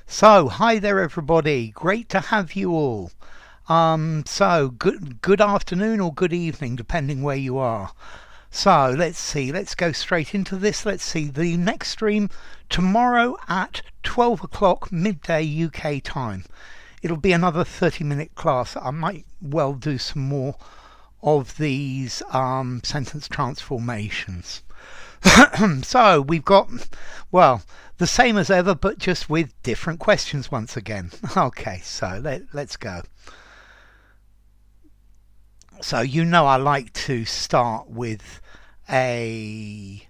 So, hi there everybody. Great to have you all. So good afternoon or good evening, depending where you are. So let's see. Let's go straight into this. Let's see. The next stream tomorrow at 12 o'clock midday UK time. It'll be another 30-minute class. I might well do some more of these sentence transformations. So we've got, well, the same as ever, but just with different questions once again. Okay, so let's go. So you know I like to start with a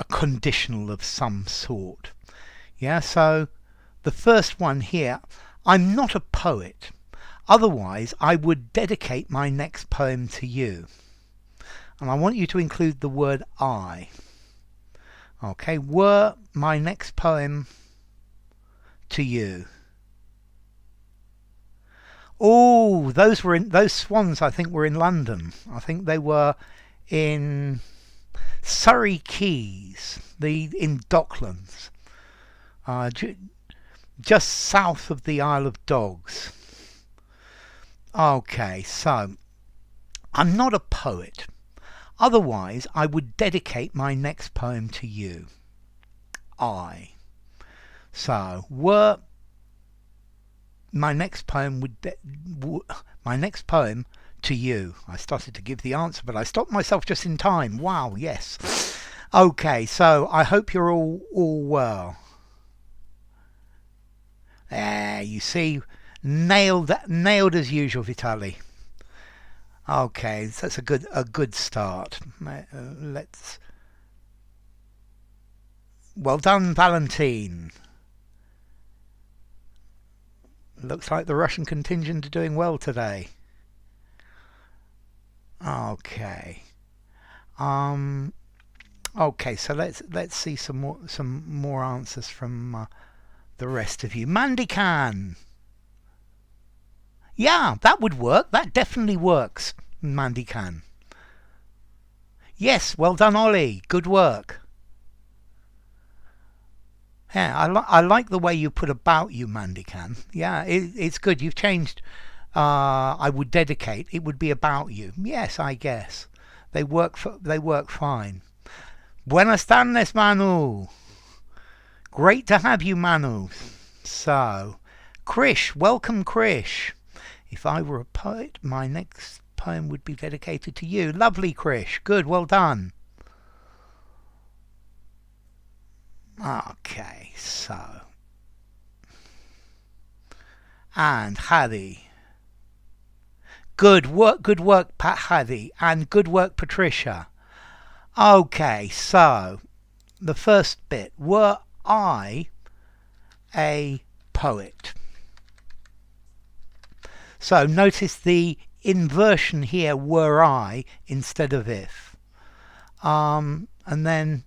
conditional of some sort. Yeah, so the first one here, I'm not a poet. Otherwise, I would dedicate my next poem to you. And I want you to include the word I. Okay, were my next poem to you. Oh, those swans I think were in London. I think they were in Surrey Quays, in Docklands, just south of the Isle of Dogs. Okay, so I'm not a poet. Otherwise, I would dedicate my next poem to you. I. So, were my next poem my next poem to you. I started to give the answer, but I stopped myself just in time. Wow, yes. Okay, so I hope you're all well. You see, nailed as usual, Vitaly. Okay, so that's a good start. Let's. Well done, Valentine. Looks like the Russian contingent are doing well today. Okay. Okay, so let's see some more answers from the rest of you. Mandikan. Yeah, that would work. That definitely works, Mandikan. Yes, well done, Ollie. Good work. Yeah, I like the way you put about you, Mandikan. Yeah, it's good. You've changed. I would dedicate. It would be about you. Yes, I guess they work fine. Buenas tardes, Manu. Great to have you, Manu. So, Krish, welcome, Krish. If I were a poet, my next poem would be dedicated to you. Lovely, Krish. Good, well done. Okay, so. And Hadi. Good work, Pat Hadi. And good work, Patricia. Okay, so. The first bit. Were I a poet? So notice the inversion here, were I, instead of if. And then,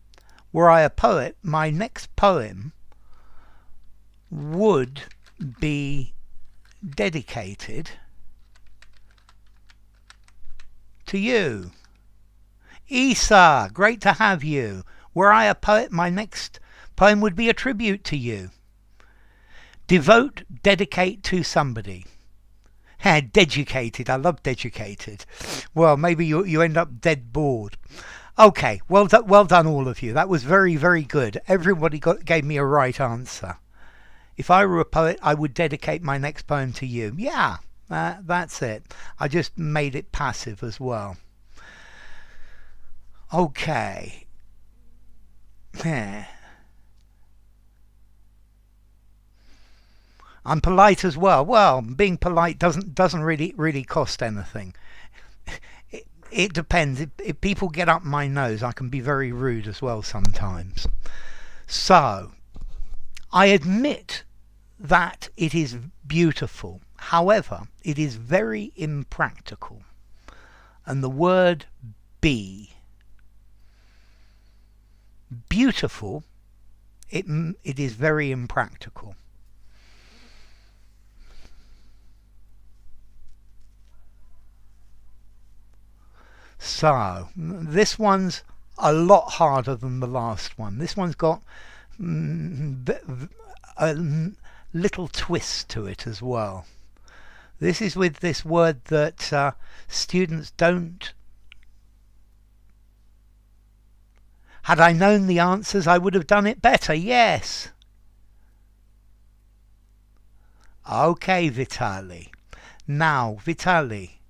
were I a poet, my next poem would be dedicated to you. Isa, great to have you. Were I a poet, my next poem would be a tribute to you. Devote, dedicate to somebody. Deducated. I love deducated. Well, maybe you end up dead bored. Okay, well done all of you. That was very, very good. Everybody gave me a right answer. If I were a poet, I would dedicate my next poem to you. Yeah, that's it. I just made it passive as well. Okay. I'm polite as well. Well, being polite doesn't really cost anything. It depends. If people get up my nose, I can be very rude as well sometimes. So, I admit that it is beautiful. However, it is very impractical. And the word be. Beautiful, it is very impractical. So, this one's a lot harder than the last one. This one's got a little twist to it as well. This is with this word that students don't. Had I known the answers, I would have done it better. Yes. Okay, Vitali. Now, Vitali,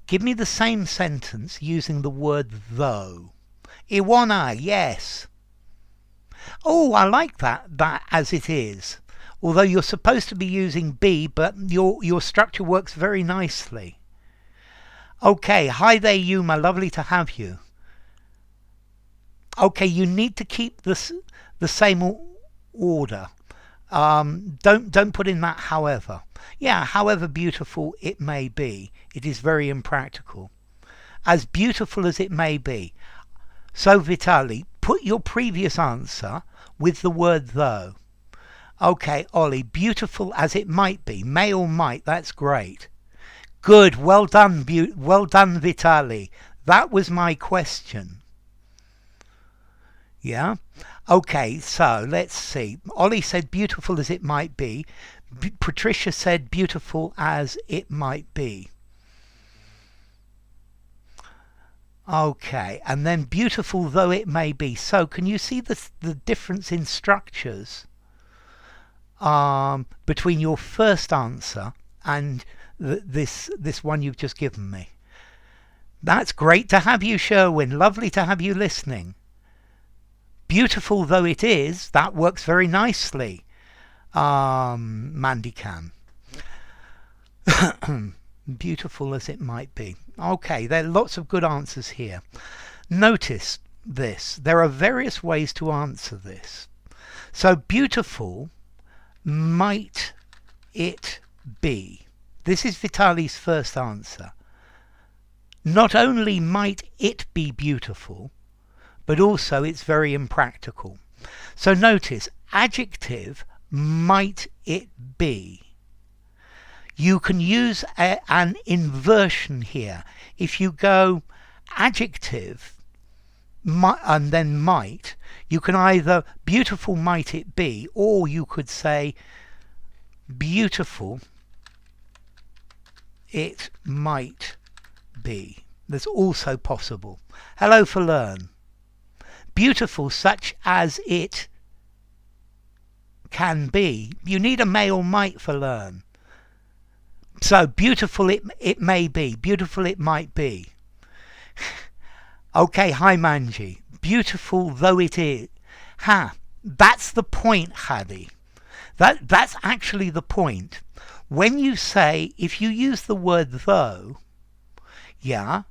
give me the same sentence using the word though. Iwana, yes. Oh, I like that as it is. Although you're supposed to be using be, but your structure works very nicely. Okay, hi there, Yuma. Lovely to have you. Okay, you need to keep the same order. Don't put in that however. Yeah, however beautiful it may be, it is very impractical. As beautiful as it may be. So Vitali, put your previous answer with the word though. Okay, Ollie, beautiful as it might be. May or might, that's great. Good, well done, Vitali. That was my question. Yeah? Okay, so let's see. Ollie said beautiful as it might be. Patricia said beautiful as it might be. Okay, and then beautiful though it may be. So can you see the difference in structures between your first answer and this one you've just given me? That's great to have you, Sherwin. Lovely to have you listening. Beautiful though it is, that works very nicely. Mandy can. Beautiful as it might be. Okay, there are lots of good answers here. Notice this. There are various ways to answer this. So beautiful might it be. This is Vitali's first answer. Not only might it be beautiful, but also it's very impractical. So notice, adjective might it be. You can use an inversion here. If you go adjective and then might, you can either beautiful might it be, or you could say beautiful it might be. That's also possible. Hello for learn. Beautiful such as it can be. You need a may or might for learn. So beautiful it may be. Beautiful it might be. Okay, hi Manji. Beautiful though it is. That's the point, Hadi. That's actually the point. When you say, if you use the word though, yeah,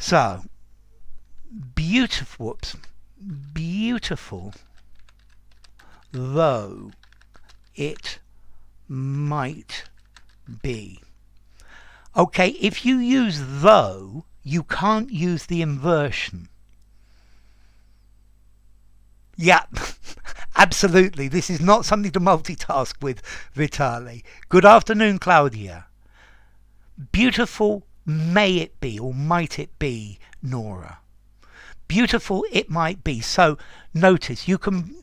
so beautiful though it might be. Okay, if you use though, you can't use the inversion. Yeah, absolutely. This is not something to multitask with, Vitali. Good afternoon, Claudia. Beautiful may it be, or might it be, Nora. Beautiful it might be. So notice you can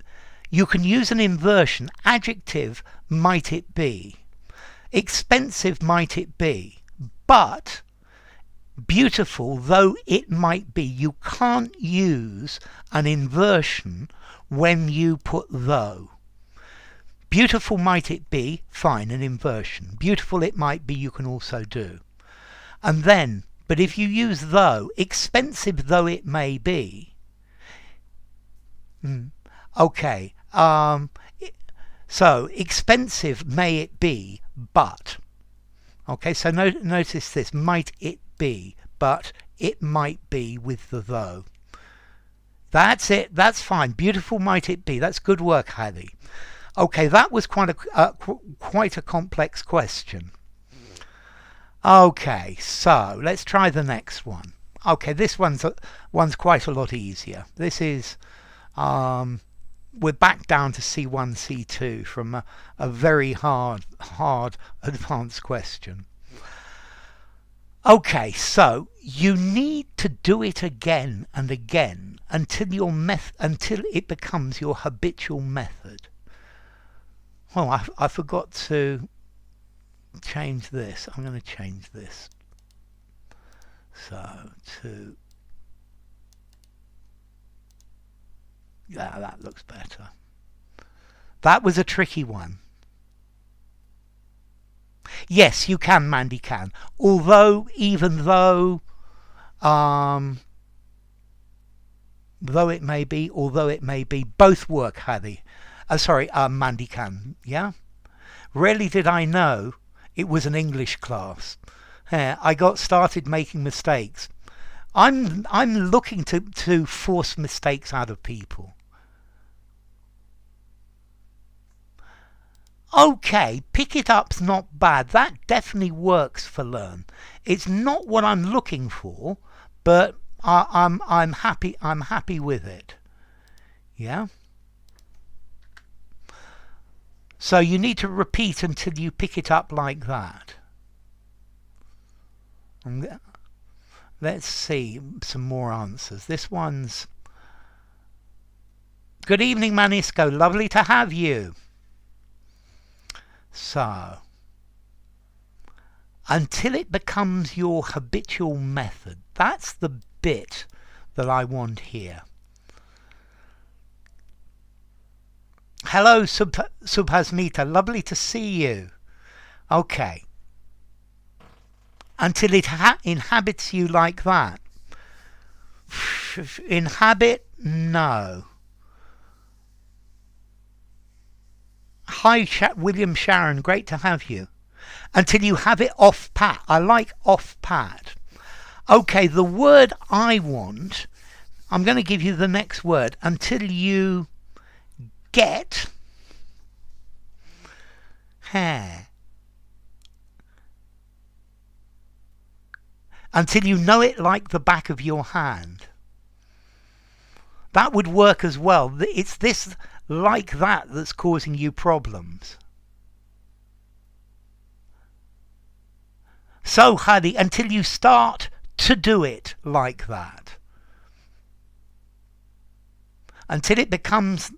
use an inversion. Adjective might it be. Expensive might it be. But beautiful though it might be, you can't use an inversion when you put though. Beautiful might it be, fine, an inversion. Beautiful it might be, you can also do. And then, but if you use though, expensive though it may be, okay, so expensive may it be, but, okay, so notice this, might it be, but it might be with the though. That's it, that's fine. Beautiful might it be. That's good work, Hadi. Okay, that was quite a complex question. Okay, so let's try the next one. Okay, this one's quite a lot easier. This is we're back down to C1, C2 from a very hard advanced question. Okay, so you need to do it again and again until until it becomes your habitual method. Oh, I forgot to change this. I'm going to change this. So to, yeah, that looks better. That was a tricky one. Yes, you can, Mandy can. Although, even though it may be, both work, Hattie. Mandy can. Yeah. Rarely did I know it was an English class. I got started making mistakes. I'm looking to force mistakes out of people. Okay, pick it up's not bad. That definitely works for learn. It's not what I'm looking for, but I'm happy. I'm happy with it. Yeah. So you need to repeat until you pick it up like that. And let's see some more answers. This one's, good evening, Manisco. Lovely to have you. So, until it becomes your habitual method. That's the bit that I want here. Hello, Subhasmita. Lovely to see you. Okay. Until it inhabits you like that. Inhabit? No. Hi, William Sharon. Great to have you. Until you have it off pat. I like off pat. Okay, the word I want, I'm going to give you the next word. Until you get hair. Until you know it like the back of your hand. That would work as well. It's this like that that's causing you problems. So, Hadi, until you start to do it like that. Until it becomes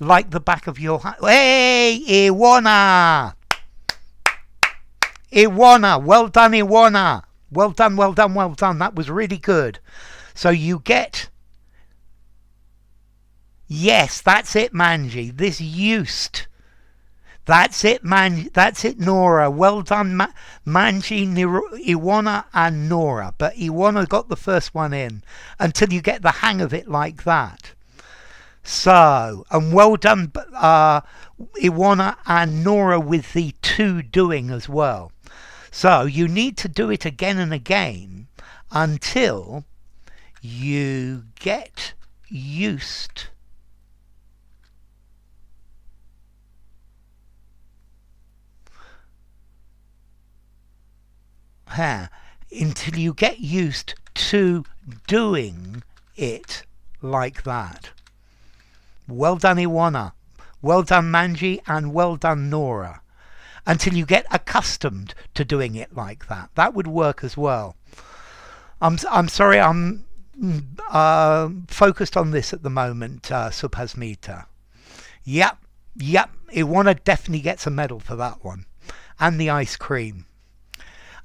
like the back of your hand. Hey, Iwana! Iwana! Well done, Iwana! Well done, well done, well done. That was really good. So you get... Yes, that's it, Manji. This used. That's it, man. That's it, Nora. Well done, Manji, Iwana, and Nora. But Iwana got the first one in until you get the hang of it like that. So, and well done, Iwana and Nora with the to doing as well. So you need to do it again and again until you get used until you get used to doing it like that. Well done, Iwana. Well done, Manji, and well done, Nora. Until you get accustomed to doing it like that. That would work as well. I'm sorry, I'm focused on this at the moment, Subhasmita. Yep. Iwana definitely gets a medal for that one. And the ice cream.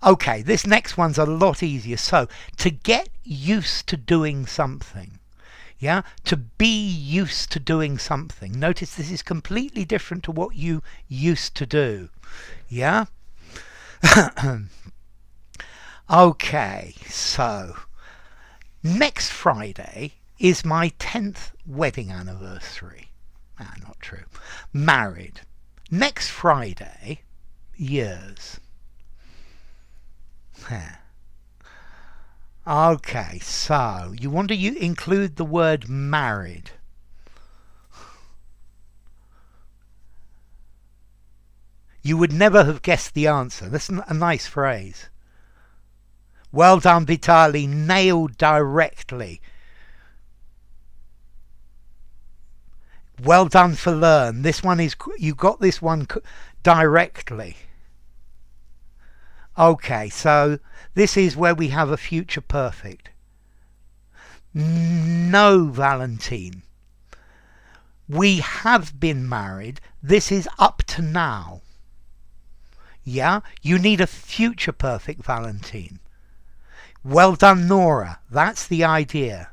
Okay, this next one's a lot easier. So, to get used to doing something. Yeah, to be used to doing something. Notice this is completely different to what you used to do. Yeah? Okay, so next Friday is my 10th wedding anniversary. Not true. Married. Next Friday, years. Okay, so you want to include the word married. You would never have guessed the answer. That's a nice phrase. Well done, Vitali. Nailed directly. Well done for learn. This one is, you got this one directly. Okay, so this is where we have a future perfect. No, Valentine. We have been married. This is up to now. Yeah? You need a future perfect, Valentine. Well done, Nora. That's the idea.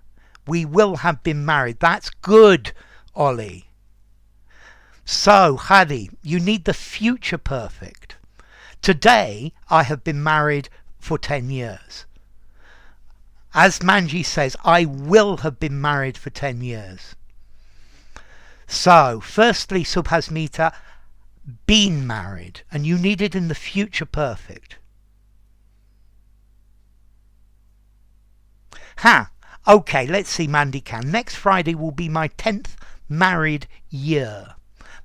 We will have been married. That's good, Ollie. So, Hadi, you need the future perfect. Today, I have been married for 10 years. As Manji says, I will have been married for 10 years. So, firstly, Subhasmita, been married, and you need it in the future perfect. Okay, let's see, Mandikan. Next Friday will be my 10th married year.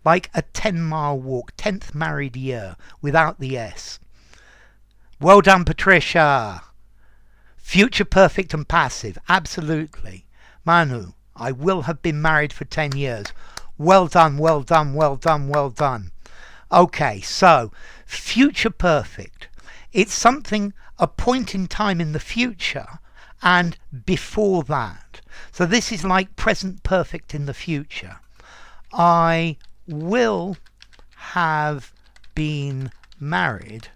Like a 10-mile walk, 10th married year, without the S. Well done, Patricia. Future perfect and passive, absolutely. Manu, I will have been married for 10 years. Well done, well done, well done, well done. Okay, so, future perfect. It's something, a point in time in the future, and before that. So this is like present perfect in the future. I will have been married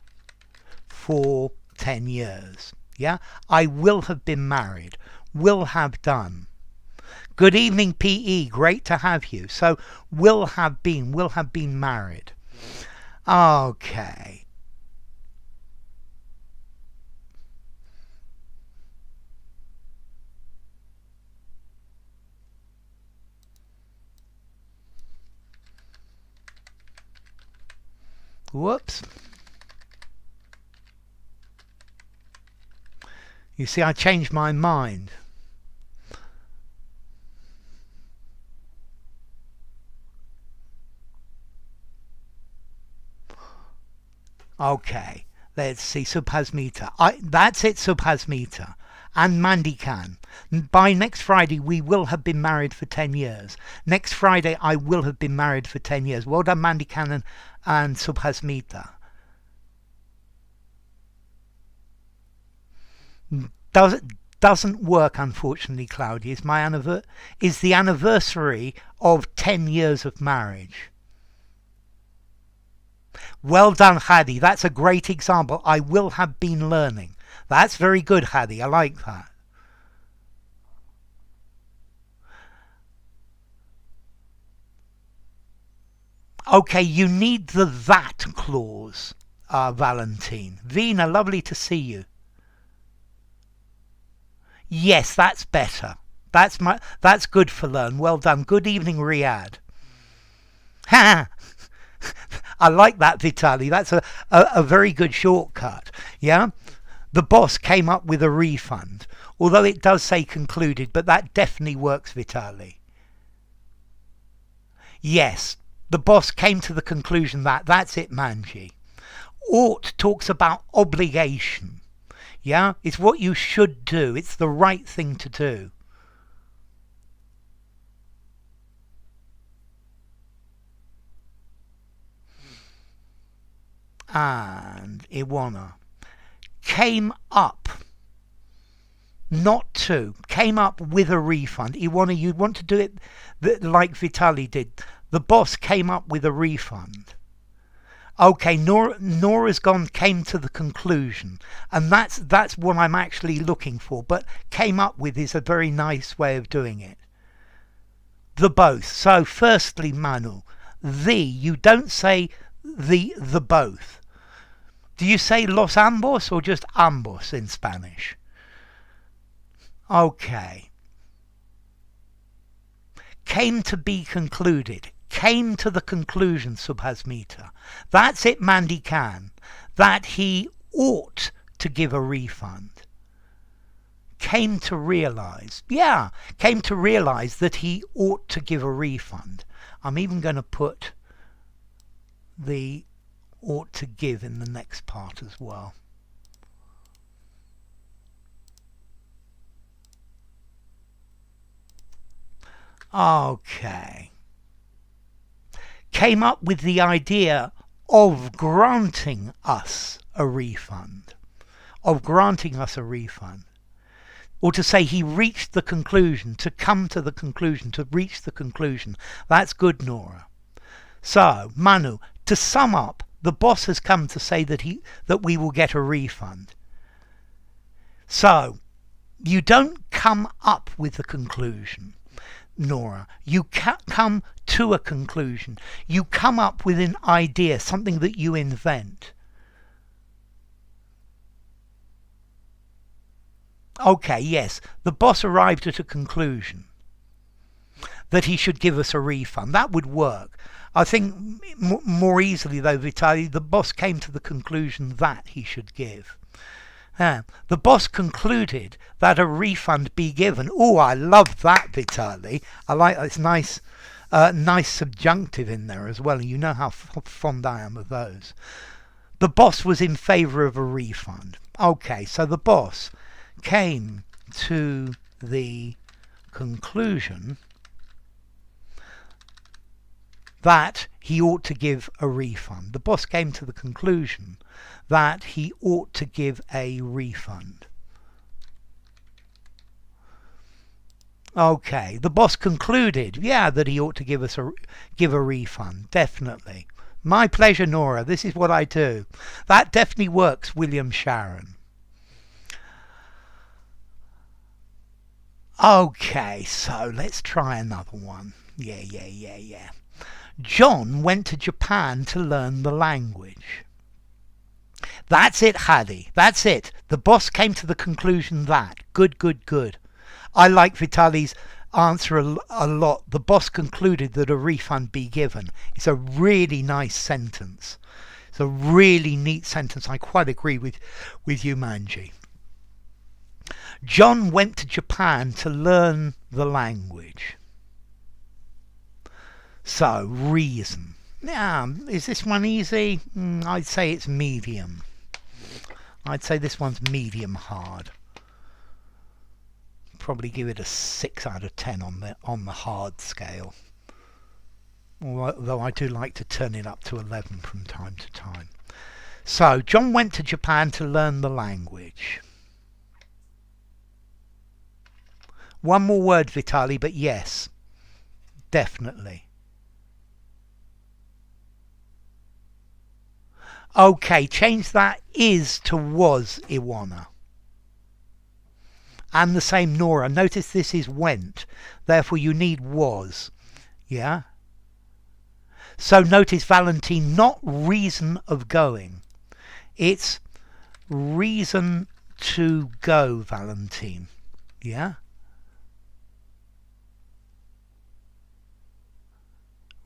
for 10 years. Yeah, I will have been married. Will have done. Good evening, PE. Great to have you. So, will have been married. Okay. Whoops. You see, I changed my mind. Okay, let's see, Subhasmita. That's it, Subhasmita. And Mandikan. By next Friday, we will have been married for 10 years. Next Friday, I will have been married for 10 years. Well done, Mandikan and Subhasmita. Doesn't work, unfortunately, Claudia. Is the anniversary of 10 years of marriage. Well done, Hadi. That's a great example. I will have been learning. That's very good, Hadi. I like that. Okay, you need the that clause, Valentine. Vina, lovely to see you. Yes, that's better. That's good for learn. Well done. Good evening, Riyadh. Ha! I like that, Vitali. That's a very good shortcut. Yeah? The boss came up with a refund. Although it does say concluded, but that definitely works, Vitali. Yes, the boss came to the conclusion that's it, Manji. Ought talks about obligation. Yeah? It's what you should do. It's the right thing to do. And Iwana came up, not to, came up with a refund. Iwana, you want to do it like Vitali did. The boss came up with a refund. Okay, Nora's came to the conclusion, and that's what I'm actually looking for. But came up with is a very nice way of doing it. The both. So firstly, Manu, you don't say the both. Do you say los ambos or just ambos in Spanish? Okay. Came to be concluded. Came to the conclusion, Subhasmita. That's it, Mandy Khan. That he ought to give a refund. Came to realise. Yeah, came to realise that he ought to give a refund. I'm even going to put the ought to give in the next part as well. Okay. Came up with the idea of granting us a refund. Of granting us a refund. Or to say he reached the conclusion, to come to the conclusion, to reach the conclusion. That's good, Nora. So, Manu, to sum up, the boss has come to say that we will get a refund. So, you don't come up with a conclusion, Nora. You come to a conclusion. You come up with an idea, something that you invent. Okay, yes, the boss arrived at a conclusion that he should give us a refund. That would work. I think more easily, though, Vitaly, the boss came to the conclusion that he should give. The boss concluded that a refund be given. Oh, I love that, Vitaly. I like that. It's nice, nice subjunctive in there as well. You know how fond I am of those. The boss was in favour of a refund. Okay, so the boss came to the conclusion that he ought to give a refund. The boss came to the conclusion that he ought to give a refund. Okay, the boss concluded, yeah, that he ought to give a refund. Definitely. My pleasure, Nora. This is what I do. That definitely works, William Sharon. Okay, so let's try another one. Yeah. John went to Japan to learn the language. That's it, Hadi. That's it. The boss came to the conclusion that. Good. I like Vitaly's answer a lot. The boss concluded that a refund be given. It's a really nice sentence. It's a really neat sentence. I quite agree with you, Manji. John went to Japan to learn the language. So, reason. Now, is this one easy? I'd say it's medium. I'd say this one's medium hard. Probably give it a 6 out of 10 on the hard scale. Although I do like to turn it up to 11 from time to time. So, John went to Japan to learn the language. One more word, Vitaly, but yes, definitely. Okay, change that is to was, Iwana. And the same, Nora. Notice this is went. Therefore, you need was. Yeah? So notice, Valentine, not reason of going. It's reason to go, Valentine. Yeah?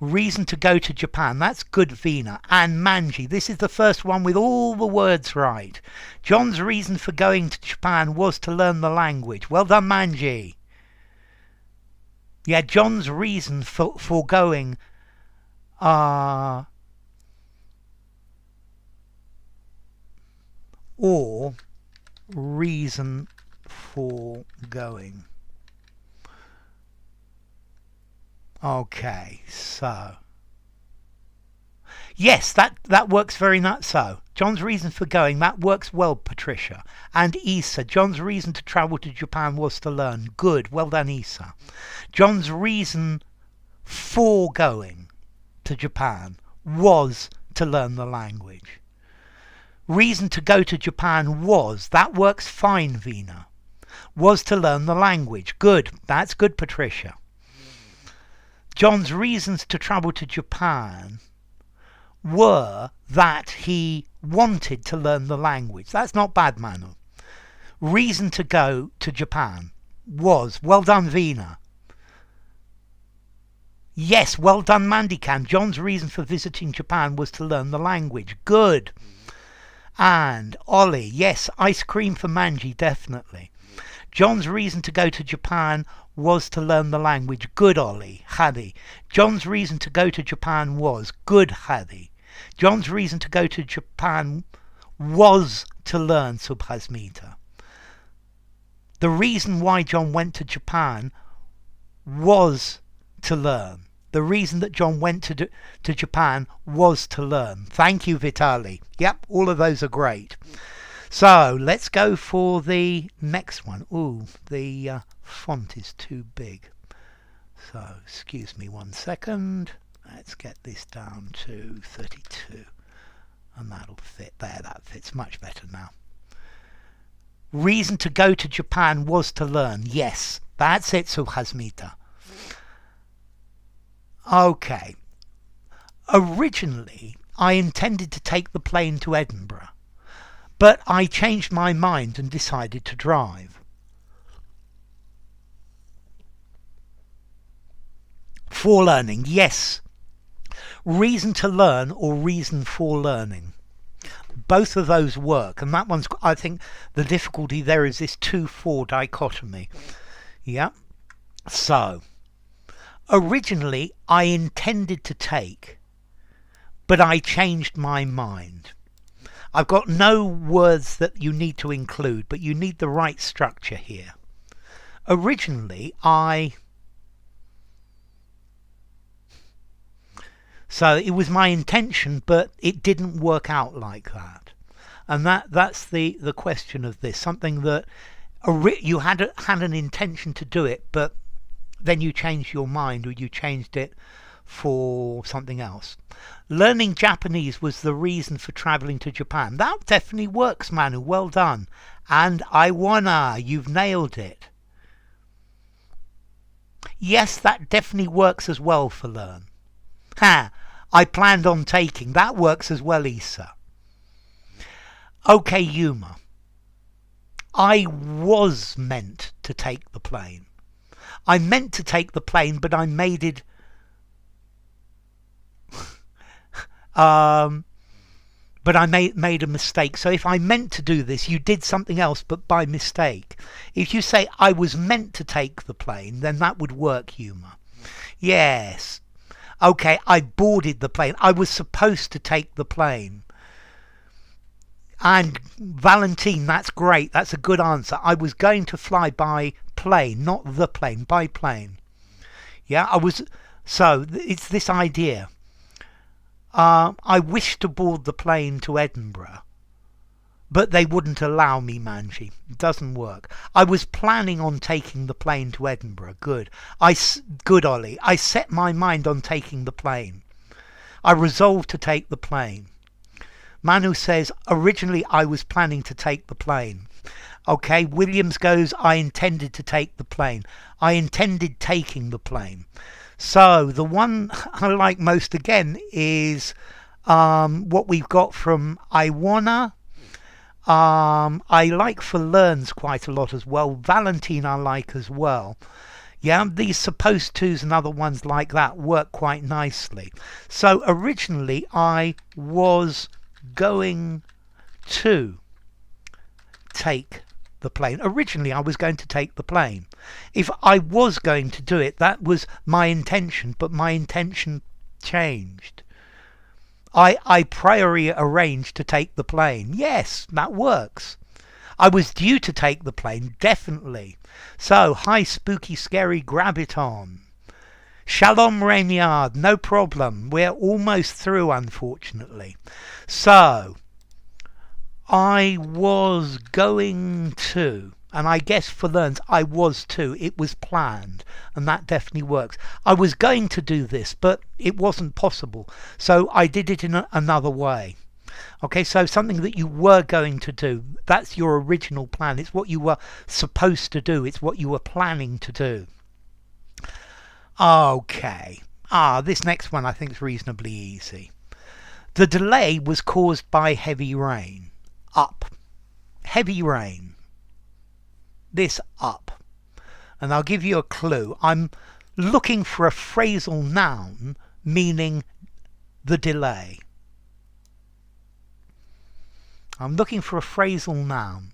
Reason to go to Japan. That's good, Vina. And Manji. This is the first one with all the words right. John's reason for going to Japan was to learn the language. Well done, Manji. Yeah, John's reason for going or reason for going. Okay, so yes, that works very much so. John's reason for going, that works well, Patricia. And Isa, John's reason to travel to Japan was to learn. Good, well done, Isa. John's reason for going to Japan was to learn the language. Reason to go to Japan was, that works fine, Vina. Was to learn the language. Good, that's good, Patricia. John's reasons to travel to Japan were that he wanted to learn the language. That's not bad, Manu. Reason to go to Japan was, well done, Vina. Yes, well done, Mandikan. John's reason for visiting Japan was to learn the language. Good. And Ollie, yes, ice cream for Manji, definitely. John's reason to go to Japan was to learn the language. Good, Ollie. Hadi. John's reason to go to Japan was. Good, Hadi. John's reason to go to Japan was to learn Subhasmita. The reason why John went to Japan was to learn. The reason that John went to Japan was to learn. Thank you, Vitali. Yep, all of those are great. So let's go for the next one. Ooh, the font is too big. So excuse me 1 second. Let's get this down to 32. And that'll fit there. That fits much better now. Reason to go to Japan was to learn. Yes, that's it, Suhasmita. Okay. Originally, I intended to take the plane to Edinburgh, but I changed my mind and decided to drive. For learning, yes. Reason to learn or reason for learning. Both of those work, and that one's, I think the difficulty there is this 2-4 dichotomy. Yeah. So originally I intended to take, but I changed my mind. I've got no words that you need to include, but you need the right structure here. Originally so it was my intention, but it didn't work out like that. And that's the question of this. Something that you had an intention to do it, but then you changed your mind, or you changed it for something else. Learning Japanese was the reason for travelling to Japan. That definitely works, Manu. Well done. And I wanna. You've nailed it. Yes, that definitely works as well for learn. Ha! I planned on taking. That works as well, Issa. Okay, Yuma. I was meant to take the plane. I meant to take the plane, but I made it... but I made a mistake. So if I meant to do this, you did something else, but by mistake. If you say, I was meant to take the plane, then that would work, Yuma. Yes. Okay, I boarded the plane. I was supposed to take the plane. And Valentine, that's great. That's a good answer. I was going to fly by plane, not the plane, by plane. Yeah, I was. So it's this idea. I wished to board the plane to Edinburgh, but they wouldn't allow me, Manji. It doesn't work. I was planning on taking the plane to Edinburgh. Good. Good, Ollie. I set my mind on taking the plane. I resolved to take the plane. Manu says, originally I was planning to take the plane. Okay, Williams goes, I intended to take the plane. I intended taking the plane. So the one I like most again is what we've got from I wanna. I like for learns quite a lot as well. Valentine I like as well. Yeah, these supposed tos and other ones like that work quite nicely. So originally I was going to take the plane. Originally I was going to take the plane. If I was going to do it, that was my intention, but my intention changed. I priori arranged to take the plane. Yes, that works. I was due to take the plane, definitely. So, hi spooky scary Graviton. Shalom Reynard, no problem. We're almost through, unfortunately. So, I was going to, and I guess for learns, I was to. It was planned, and that definitely works. I was going to do this, but it wasn't possible, so I did it in another way. Okay, so something that you were going to do, that's your original plan. It's what you were supposed to do. It's what you were planning to do. Okay. This next one I think is reasonably easy. The delay was caused by heavy rain. Up. Heavy rain. This up. And I'll give you a clue. I'm looking for a phrasal noun meaning the delay. I'm looking for a phrasal noun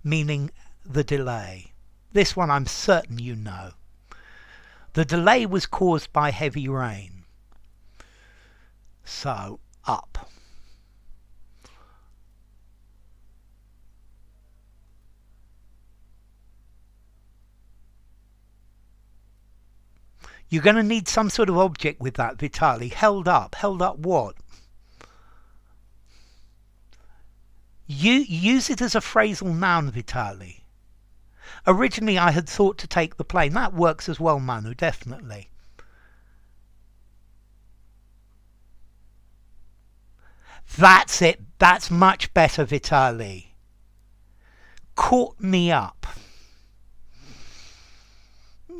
meaning the delay. This one I'm certain you know. The delay was caused by heavy rain. So, up. You're going to need some sort of object with that, Vitali. Held up. Held up what? You use it as a phrasal noun, Vitali. Originally I had thought to take the plane. That works as well, Manu, definitely. That's it. That's much better, Vitali. Caught me up.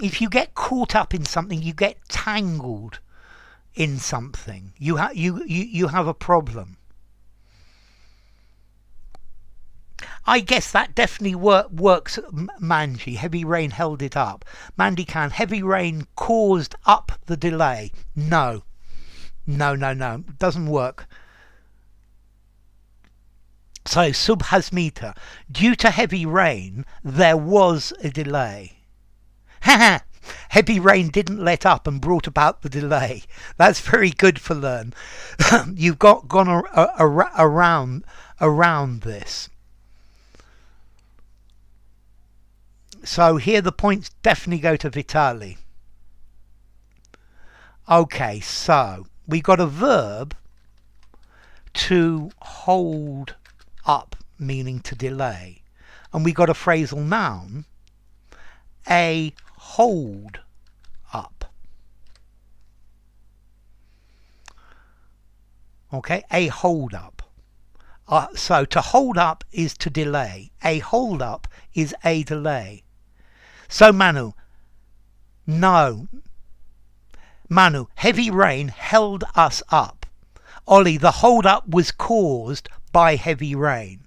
If you get caught up in something, you get tangled in something. You have a problem. I guess that definitely works, Manji. Heavy rain held it up. Mandikan, heavy rain caused up the delay. No. No. Doesn't work. So, Subhasmita, due to heavy rain, there was a delay. Heavy rain didn't let up and brought about the delay. That's very good for learn. You've gone around this. So here the points definitely go to Vitali. Okay, so we got a verb to hold up, meaning to delay. And we got a phrasal noun, a hold up. Okay, a hold up. So to hold up is to delay. A hold up is a delay. So Manu, no. Manu, heavy rain held us up. Ollie, the hold up was caused by heavy rain.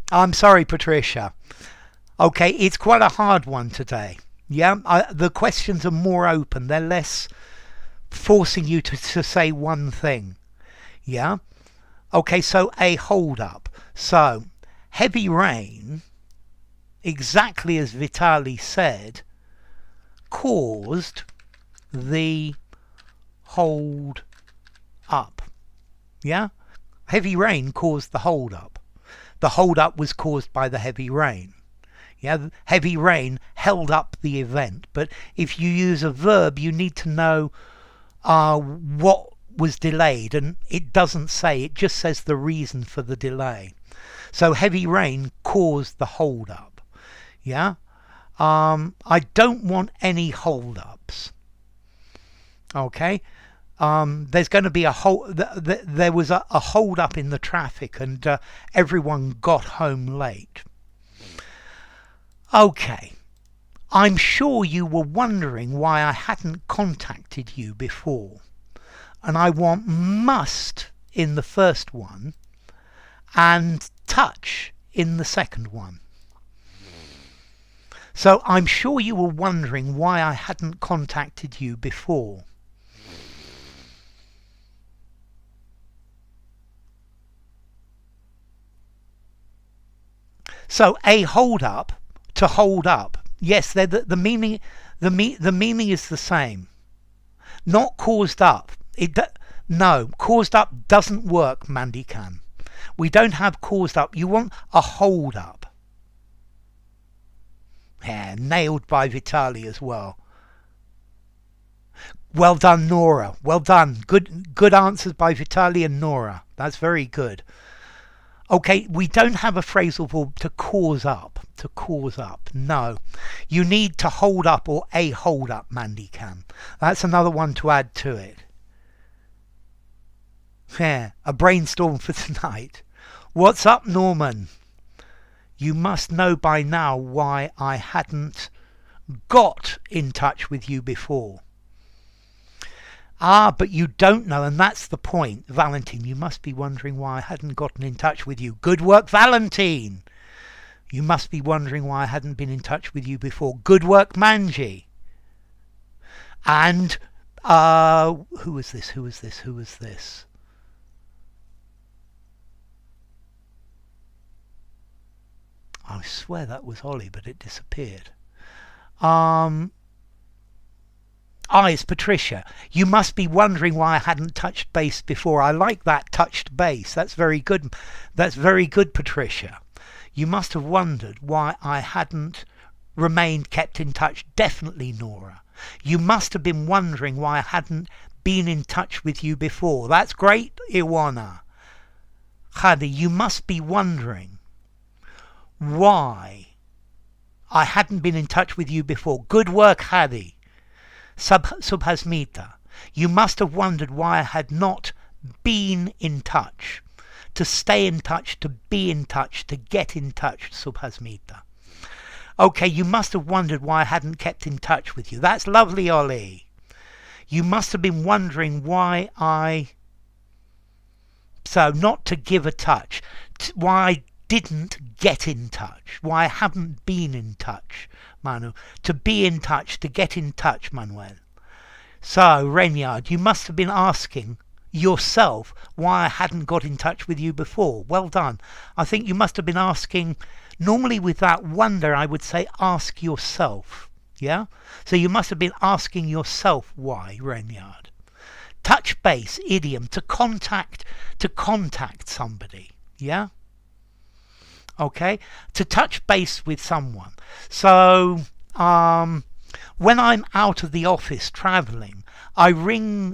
I'm sorry, Patricia. Okay, it's quite a hard one today. Yeah, the questions are more open. They're less forcing you to say one thing. Yeah? Okay, so a hold up. So, heavy rain, exactly as Vitali said, caused the hold up. Yeah? Heavy rain caused the hold up. The hold up was caused by the heavy rain. Yeah, heavy rain held up the event. But if you use a verb, you need to know what was delayed, and it doesn't say. It just says the reason for the delay. So heavy rain caused the hold up. Yeah, I don't want any hold ups. Okay. There's going to be a there was a hold up in the traffic, and everyone got home late. Okay, I'm sure you were wondering why I hadn't contacted you before, and I want must in the first one and touch in the second one. So I'm sure you were wondering why I hadn't contacted you before. So a hold up, to hold up. Yes, the meaning is the same. Not caused up. No, caused up doesn't work, Mandikan. We don't have caused up. You want a hold up. Yeah, nailed by Vitali as well. Well done, Nora. Well done. Good answers by Vitali and Nora. That's very good. Okay, we don't have a phrasal verb to cause up. To cause up. No. You need to hold up or a hold up, Mandikan. That's another one to add to it. Yeah, a brainstorm for tonight. What's up, Norman? You must know by now why I hadn't got in touch with you before. Ah, but you don't know, and that's the point. Valentine, you must be wondering why I hadn't gotten in touch with you. Good work, Valentine. You must be wondering why I hadn't been in touch with you before. Good work, Manji. And, who was this? I swear that was Ollie, but it disappeared. It's Patricia. You must be wondering why I hadn't touched base before. I like that, touched base. That's very good. That's very good, Patricia. You must have wondered why I hadn't remained kept in touch. Definitely, Nora. You must have been wondering why I hadn't been in touch with you before. That's great, Iwana. Hadi, you must be wondering why I hadn't been in touch with you before. Good work, Hadi. Subhasmita. You must have wondered why I had not been in touch. To stay in touch, to be in touch, to get in touch, Subhasmita. Okay, you must have wondered why I hadn't kept in touch with you. That's lovely, Ollie. You must have been wondering why so not to give a touch, why I didn't get in touch, why I haven't been in touch, Manu. To be in touch, to get in touch, Manuel. So, Renyard, you must have been asking yourself why I hadn't got in touch with you before. Well done. I think you must have been asking, normally with that wonder I would say ask yourself. Yeah? So you must have been asking yourself why, Renyard. Touch base, idiom, to contact somebody. Yeah? Okay? To touch base with someone. So, when I'm out of the office travelling, I ring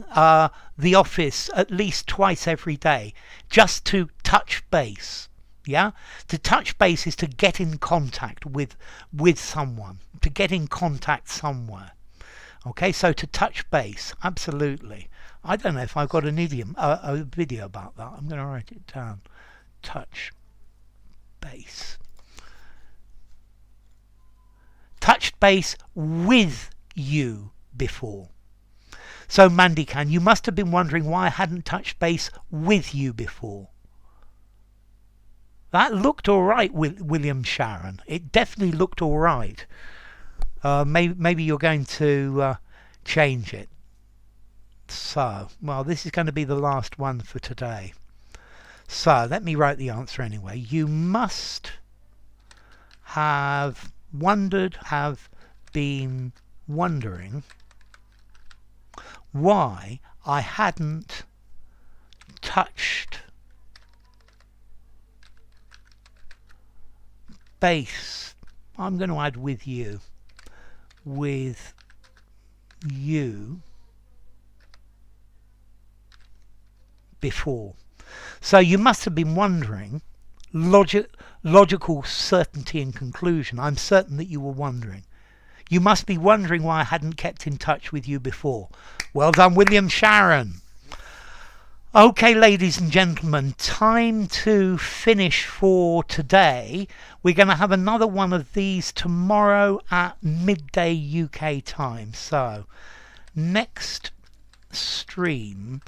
the office at least twice every day just to touch base. Yeah? To touch base is to get in contact with someone, to get in contact somewhere. Okay, so to touch base, absolutely. I don't know if I've got an idiom, a video about that. I'm going to write it down. Touch base. Touched base with you before. So Mandikan, you must have been wondering why I hadn't touched base with you before. That looked all right, William Sharon. It definitely looked all right. Maybe you're going to change it. So, well, this is going to be the last one for today. So, let me write the answer anyway. You must have been wondering why I hadn't touched base. I'm going to add with you before. So you must have been wondering, logical certainty and conclusion. I'm certain that you were wondering. You must be wondering why I hadn't kept in touch with you before. Well done, William Sharon. Okay, ladies and gentlemen, time to finish for today. We're going to have another one of these tomorrow at midday UK time. So, next stream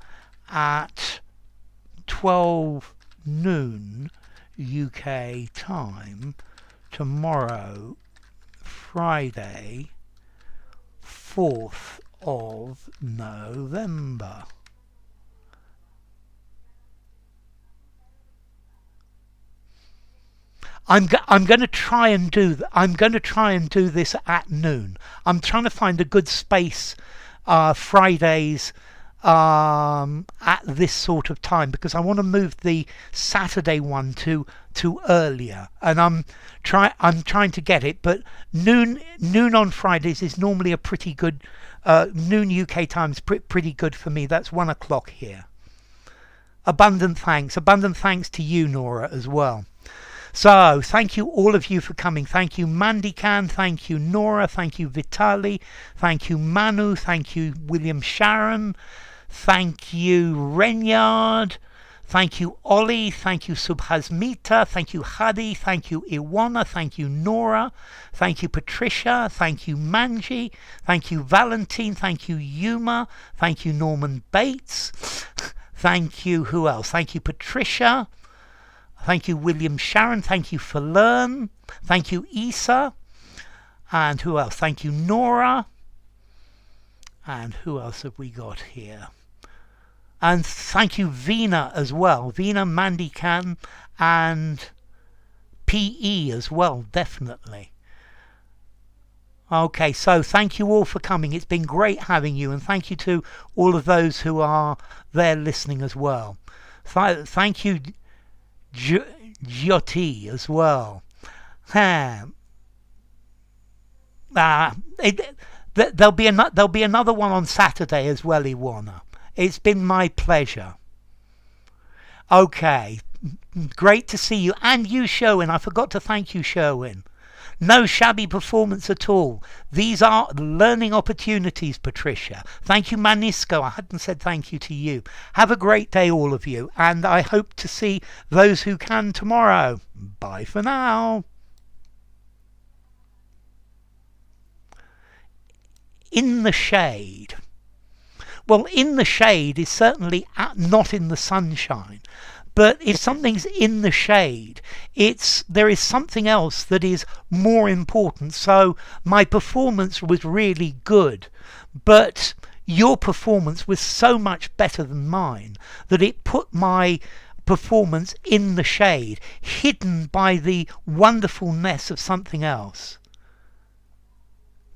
at 12 noon UK time tomorrow, Friday, 4th of November. I'm going to try and do this at noon. I'm trying to find a good space Fridays at this sort of time, because I want to move the Saturday one to earlier, and I'm trying to get it. But noon on Fridays is normally a pretty good noon UK time is pretty good for me. That's 1 o'clock here. Abundant thanks to you, Nora, as well. So, thank you all of you for coming. Thank you, Mandikan. Thank you, Nora. Thank you, Vitali. Thank you, Manu. Thank you, William Sharon. Thank you, Renyard. Thank you, Ollie. Thank you, Subhasmita. Thank you, Hadi. Thank you, Iwana. Thank you, Nora. Thank you, Patricia. Thank you, Manji. Thank you, Valentine. Thank you, Yuma. Thank you, Norman Bates. Thank you, who else? Thank you, Patricia. Thank you, William Sharon. Thank you, Falern. Thank you, Isa. And who else? Thank you, Nora. And who else have we got here? And thank you, Veena, as well. Veena, Mandikan, and PE as well, definitely. Okay, so thank you all for coming. It's been great having you. And thank you to all of those who are there listening as well. Thank you, Jyoti, as well. There'll be another one on Saturday as well, Iwana. It's been my pleasure. Okay, great to see you. And you, Sherwin. I forgot to thank you, Sherwin. No shabby performance at all. These are learning opportunities, Patricia. Thank you, Manisco. I hadn't said thank you to you. Have a great day, all of you. And I hope to see those who can tomorrow. Bye for now. In the shade. Well, in the shade is certainly not in the sunshine. But if something's in the shade, there is something else that is more important. So my performance was really good, but your performance was so much better than mine that it put my performance in the shade, hidden by the wonderfulness of something else.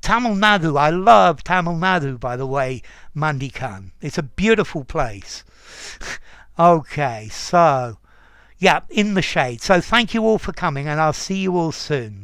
Tamil Nadu, I love Tamil Nadu, by the way, Mandikan. It's a beautiful place. Okay, so, yeah, in the shade. So thank you all for coming, and I'll see you all soon.